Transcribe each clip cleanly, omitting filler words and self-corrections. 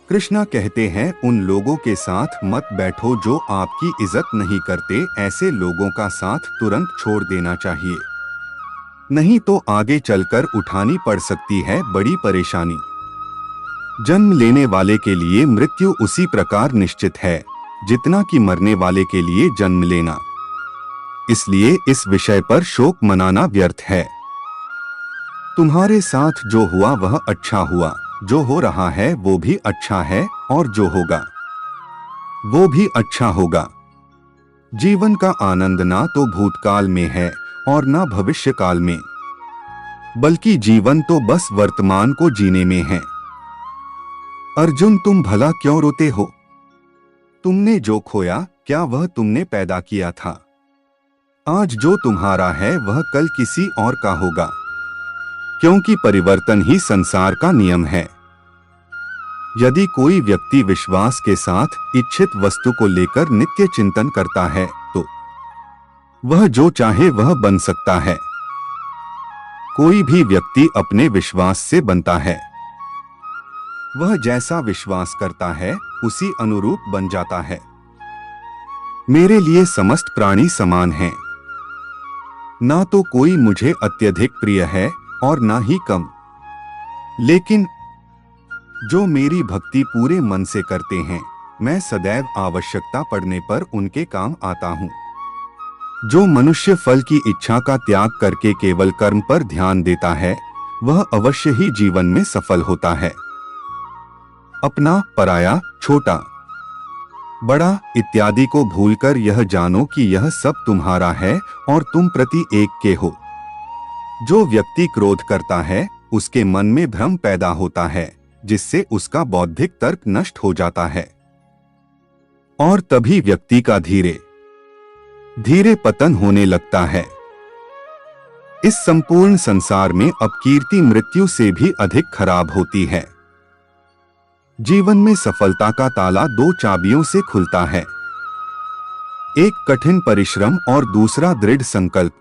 कृष्णा कहते हैं, उन लोगों के साथ मत बैठो जो आपकी इज्जत नहीं करते। ऐसे लोगों का साथ तुरंत छोड़ देना चाहिए, नहीं तो आगे चलकर उठानी पड़ सकती है बड़ी परेशानी। जन्म लेने वाले के लिए मृत्यु उसी प्रकार निश्चित है जितना कि मरने वाले के लिए जन्म लेना। इसलिए इस विषय पर शोक मनाना व्यर्थ है। तुम्हारे साथ जो हुआ वह अच्छा हुआ, जो हो रहा है वो भी अच्छा है, और जो होगा वो भी अच्छा होगा। जीवन का आनंद ना तो भूतकाल में है और ना भविष्य काल में, बल्कि जीवन तो बस वर्तमान को जीने में है। अर्जुन, तुम भला क्यों रोते हो? तुमने जो खोया क्या वह तुमने पैदा किया था? आज जो तुम्हारा है वह कल किसी और का होगा, क्योंकि परिवर्तन ही संसार का नियम है। यदि कोई व्यक्ति विश्वास के साथ इच्छित वस्तु को लेकर नित्य चिंतन करता है तो वह जो चाहे वह बन सकता है। कोई भी व्यक्ति अपने विश्वास से बनता है। वह जैसा विश्वास करता है उसी अनुरूप बन जाता है। मेरे लिए समस्त प्राणी समान हैं। ना तो कोई मुझे अत्यधिक प्रिय है और ना ही कम, लेकिन जो मेरी भक्ति पूरे मन से करते हैं, मैं सदैव आवश्यकता पड़ने पर उनके काम आता हूँ। जो मनुष्य फल की इच्छा का त्याग करके केवल कर्म पर ध्यान देता है, वह अवश्य ही जीवन में सफल होता है। अपना, पराया, छोटा, बड़ा इत्यादि को भूलकर यह जानो कि यह सब तुम्हारा है और तुम प्रति एक के हो। जो व्यक्ति क्रोध करता है उसके मन में भ्रम पैदा होता है, जिससे उसका बौद्धिक तर्क नष्ट हो जाता है, और तभी व्यक्ति का धीरे धीरे पतन होने लगता है। इस संपूर्ण संसार में अपकीर्ति मृत्यु से भी अधिक खराब होती है। जीवन में सफलता का ताला दो चाबियों से खुलता है, एक कठिन परिश्रम और दूसरा दृढ़ संकल्प।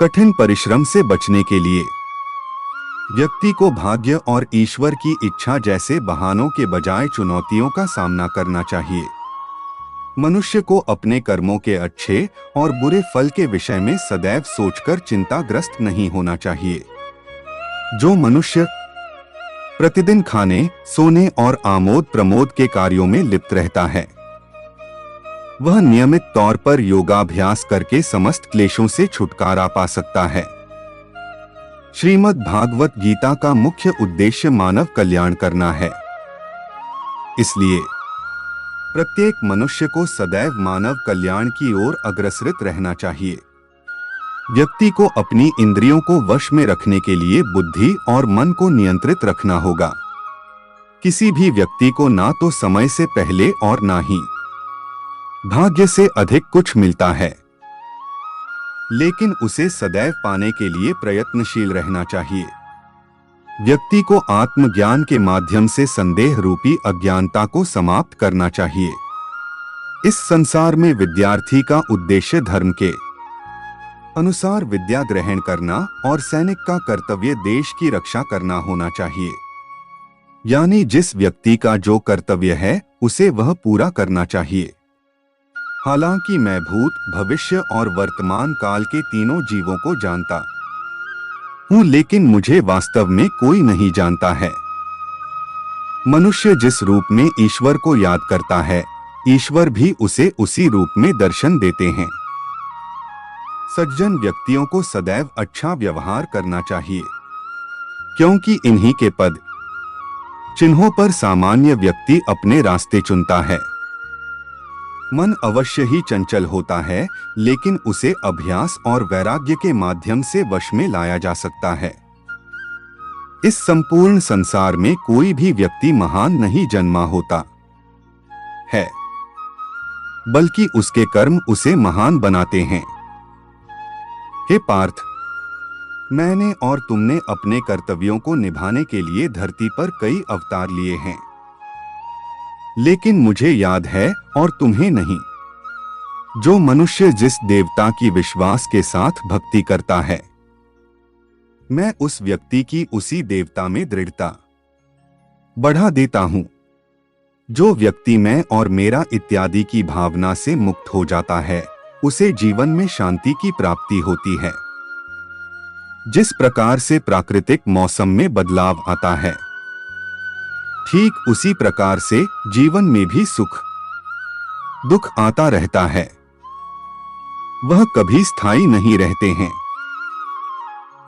कठिन परिश्रम से बचने के लिए व्यक्ति को भाग्य और ईश्वर की इच्छा जैसे बहानों के बजाय चुनौतियों का सामना करना चाहिए। मनुष्य को अपने कर्मों के अच्छे और बुरे फल के विषय में सदैव सोचकर चिंताग्रस्त नहीं होना चाहिए। जो मनुष्य प्रतिदिन खाने, सोने और आमोद प्रमोद के कार्यों में लिप्त रहता है, वह नियमित तौर पर योगाभ्यास करके समस्त क्लेशों से छुटकारा पा सकता है। श्रीमद् भागवत गीता का मुख्य उद्देश्य मानव कल्याण करना है। इसलिए प्रत्येक मनुष्य को सदैव मानव कल्याण की ओर अग्रसरित रहना चाहिए। व्यक्ति को अपनी इंद्रियों को वश में रखने के लिए बुद्धि और मन को नियंत्रित रखना होगा। किसी भी व्यक्ति को ना तो समय से पहले और ना ही भाग्य से अधिक कुछ मिलता है, लेकिन उसे सदैव पाने के लिए प्रयत्नशील रहना चाहिए। व्यक्ति को आत्मज्ञान के माध्यम से संदेह रूपी अज्ञानता को समाप्त करना चाहिए। इस संसार में विद्यार्थी का उद्देश्य धर्म के अनुसार विद्या ग्रहण करना और सैनिक का कर्तव्य देश की रक्षा करना होना चाहिए। यानी जिस व्यक्ति का जो कर्तव्य है उसे वह पूरा करना चाहिए। हालांकि मैं भूत, भविष्य और वर्तमान काल के तीनों जीवों को जानता हूँ, लेकिन मुझे वास्तव में कोई नहीं जानता है। मनुष्य जिस रूप में ईश्वर को याद करता है, ईश्वर भी उसे उसी रूप में दर्शन देते हैं। सज्जन व्यक्तियों को सदैव अच्छा व्यवहार करना चाहिए, क्योंकि इन्हीं के पद चिन्हों पर सामान्य व्यक्ति अपने रास्ते चुनता है। मन अवश्य ही चंचल होता है, लेकिन उसे अभ्यास और वैराग्य के माध्यम से वश में लाया जा सकता है। इस संपूर्ण संसार में कोई भी व्यक्ति महान नहीं जन्मा होता है, बल्कि उसके कर्म उसे महान बनाते हैं। हे पार्थ, मैंने और तुमने अपने कर्तव्यों को निभाने के लिए धरती पर कई अवतार लिए हैं, लेकिन मुझे याद है और तुम्हें नहीं। जो मनुष्य जिस देवता की विश्वास के साथ भक्ति करता है, मैं उस व्यक्ति की उसी देवता में दृढ़ता बढ़ा देता हूं। जो व्यक्ति मैं और मेरा इत्यादि की भावना से मुक्त हो जाता है, उसे जीवन में शांति की प्राप्ति होती है। जिस प्रकार से प्राकृतिक मौसम में बदलाव आता है, ठीक उसी प्रकार से जीवन में भी सुख दुख आता रहता है। वह कभी स्थायी नहीं रहते हैं।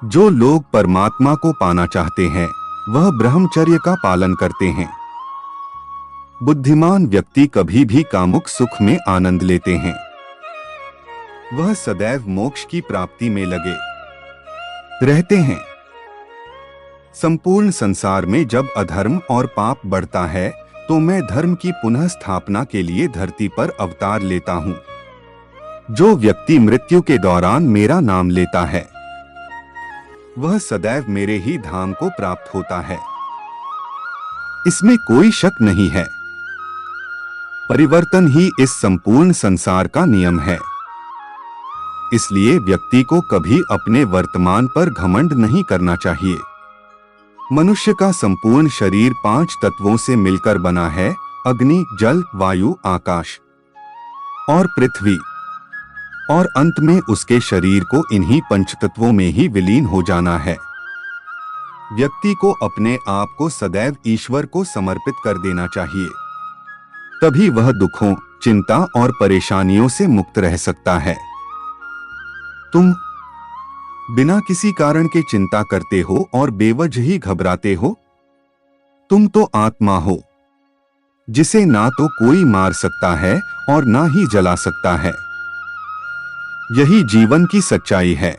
जो लोग परमात्मा को पाना चाहते हैं, वह ब्रह्मचर्य का पालन करते हैं। बुद्धिमान व्यक्ति कभी भी कामुक सुख में आनंद लेते हैं। वह सदैव मोक्ष की प्राप्ति में लगे रहते हैं। संपूर्ण संसार में जब अधर्म और पाप बढ़ता है, तो मैं धर्म की पुनः स्थापना के लिए धरती पर अवतार लेता हूं। जो व्यक्ति मृत्यु के दौरान मेरा नाम लेता है, वह सदैव मेरे ही धाम को प्राप्त होता है। इसमें कोई शक नहीं है। परिवर्तन ही इस संपूर्ण संसार का नियम है। इसलिए व्यक्ति को कभी अपने वर्तमान पर घमंड नहीं करना चाहिए। मनुष्य का संपूर्ण शरीर 5 तत्वों से मिलकर बना है: अग्नि, जल, वायु, आकाश और पृथ्वी। और अंत में उसके शरीर को इन्हीं 5 तत्वों में ही विलीन हो जाना है। व्यक्ति को अपने आप को सदैव ईश्वर को समर्पित कर देना चाहिए। तभी वह दुखों, चिंता और परेशानियों से मुक्त रह सकता है। तुम बिना किसी कारण के चिंता करते हो और बेवजह ही घबराते हो। तुम तो आत्मा हो, जिसे ना तो कोई मार सकता है और ना ही जला सकता है। यही जीवन की सच्चाई है,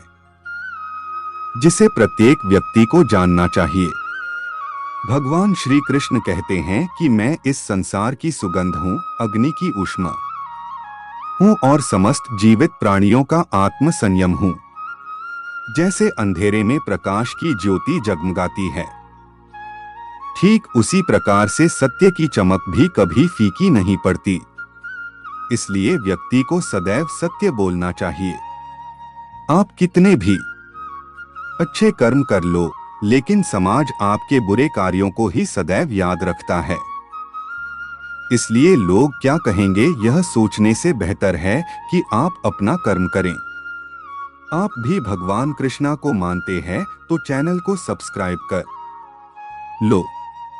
जिसे प्रत्येक व्यक्ति को जानना चाहिए। भगवान श्री कृष्ण कहते हैं कि मैं इस संसार की सुगंध हूँ, अग्नि की ऊष्मा हूँ और समस्त जीवित प्राणियों का आत्म संयम हूँ। जैसे अंधेरे में प्रकाश की ज्योति जगमगाती है, ठीक उसी प्रकार से सत्य की चमक भी कभी फीकी नहीं पड़ती। इसलिए व्यक्ति को सदैव सत्य बोलना चाहिए। आप कितने भी अच्छे कर्म कर लो, लेकिन समाज आपके बुरे कार्यों को ही सदैव याद रखता है। इसलिए लोग क्या कहेंगे, यह सोचने से बेहतर है कि आप अपना कर्म करें। आप भी भगवान कृष्णा को मानते हैं तो चैनल को सब्सक्राइब कर लो।